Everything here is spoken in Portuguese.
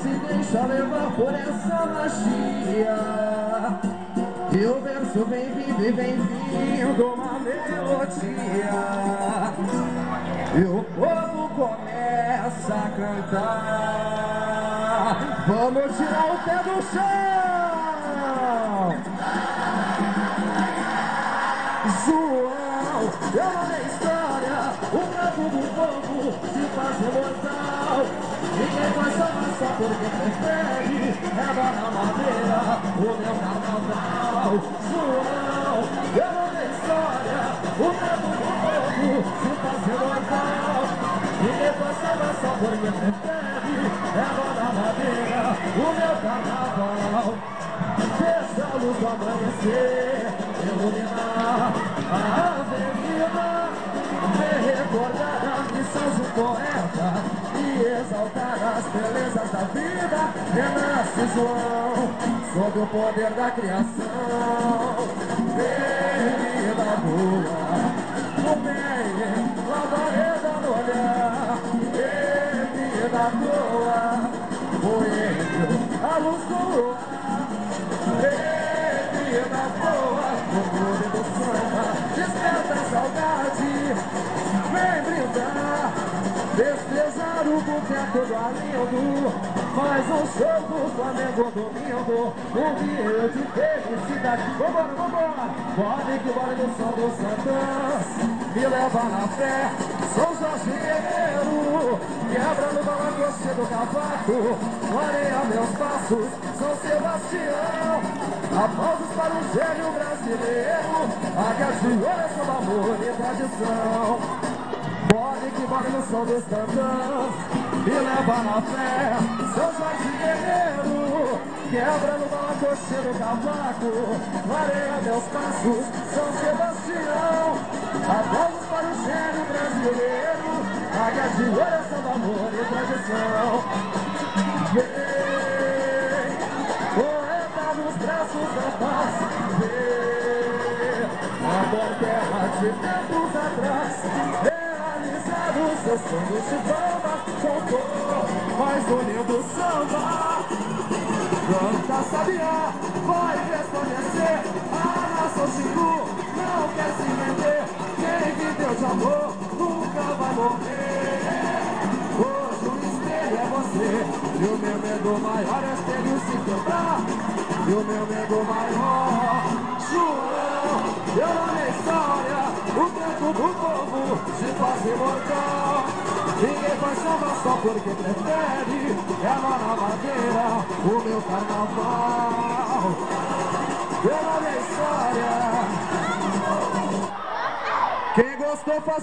se deixa levar por essa magia. E o verso vem vindo e vem vindo uma melodia. E o povo começa a cantar. Vamos tirar o pé do chão. João, eu não tenho história. O canto do povo se faz imortal. Ninguém vai salvar só porque prefere. É na madeira o meu carnaval. João, eu não tenho história. O canto do povo se faz imortal. Ninguém vai salvar só porque prefere. É na madeira o meu carnaval. Deixa a luz do amanhecer iluminar a avenida, vem recordar a missão de um poeta e exaltar as belezas da vida. Renasce João, sob o poder da criação. Vem, vida boa, no bem, labareda no olhar. Vem, vida boa, boêmio, a luz do luar. Vida boa, no clube do samba, desperta a saudade. Vem brindar, festejar o boteco do Alindo. Mais um show do Flamengo domingo, um dia de felicidade. Vambora, vambora, pode que bora no som dos Santãs. Me leva na fé, São Jorge Guerreiro, quebrando o balacoche do cavaco. Clareia meus passos, São Sebastião. Aplausos para o gênio brasileiro, águia de ouro, samba, amor e tradição. Pode que vale no som dos tantãs, me leva na fé, São Jorge Guerreiro, quebrando o balacoche do cavaco. Clareia meus passos, São Sebastião. Aplausos para o gênio brasileiro, águia de ouro, samba, amor e tradição. Nos braços da paz, amor, terra de tempos atrás, realizados seus sonhos de fama, contou mais bonito samba. Canta sabiá, vai resplandecer, a nação Xingu não quer se render. Quem viveu de amor nunca vai morrer. Hoje o espelho é você, e o meu medo maior é espelho se quebrar. E o meu medo maior, João, eu amo a história. O canto do povo se faz imortal. Ninguém faz samba só porque prefere. É lá na madeira o meu carnaval. Eu amo a história. Quem gostou faz